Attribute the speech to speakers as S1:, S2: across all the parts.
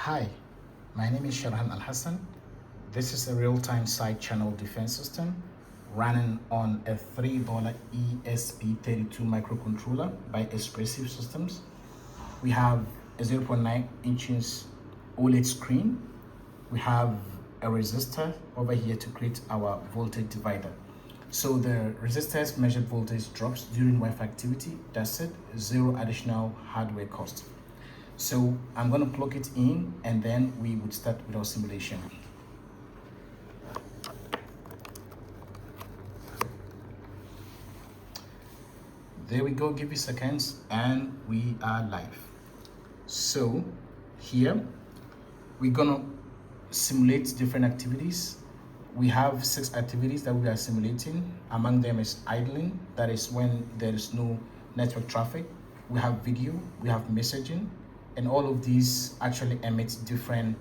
S1: Hi, my name is Sharhan Al-Hassan. This is a real-time side channel defense system running on a $3 ESP32 microcontroller by Expressive Systems. We have a 0.9 inches OLED screen. We have a resistor over here to create our voltage divider. So the resistor's measured voltage drops during Wi-Fi activity. That's it, zero additional hardware cost. So I'm going to plug it in and then we would start with our simulation. There we go, give me seconds and we are live. So here we're going to simulate different activities. We have 6 activities that we are simulating. Among them is idling, that is when there is no network traffic. We have video, we have messaging, and all of these actually emit different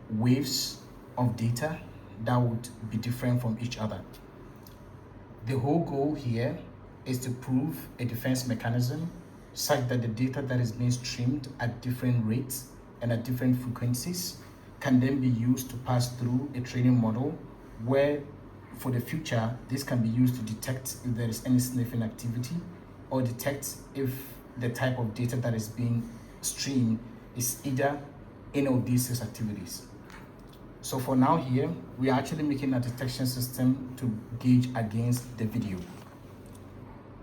S1: waves of data that would be different from each other. The whole goal here is to prove a defense mechanism such that the data that is being streamed at different rates and at different frequencies can then be used to pass through a training model where for the future this can be used to detect if there is any sniffing activity or detect if the type of data that is being streamed is either any of these 6 activities. So for now here, we are actually making a detection system to gauge against the video.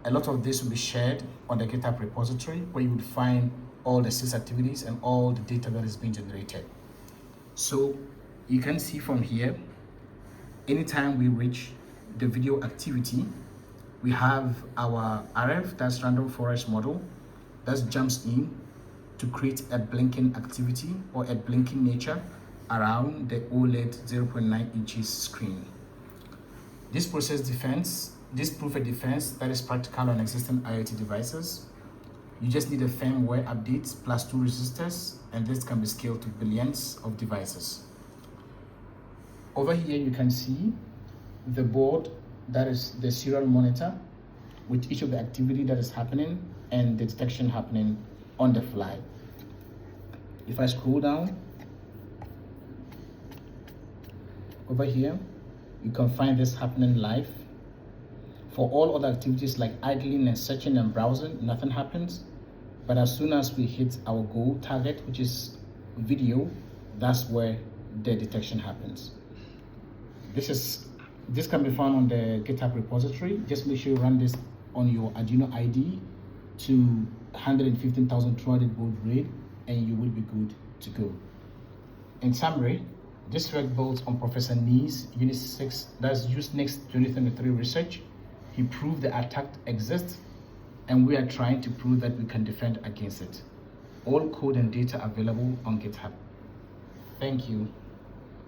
S1: A lot of this will be shared on the GitHub repository where you would find all the 6 activities and all the data that is being generated. So you can see from here, anytime we reach the video activity, we have our RF, that's random forest model, that jumps in to create a blinking activity or a blinking nature around the OLED 0.9 inches screen. This proof of defense that is practical on existing IoT devices. You just need a firmware update plus 2 resistors, and this can be scaled to billions of devices. Over here you can see the board, that is the serial monitor with each of the activity that is happening and the detection happening on the fly. If I scroll down over here, you can find this happening live. For all other activities like idling and searching and browsing, nothing happens. But as soon as we hit our goal target, which is video, that's where the detection happens. This can be found on the GitHub repository. Just make sure you run this on your Arduino IDE to 115,200 baud rate and you will be good to go. In summary, this work builds on Professor Nee's Unit 6, that's Usenix 2023 research. He proved the attack exists and we are trying to prove that we can defend against it. All code and data available on GitHub. Thank you.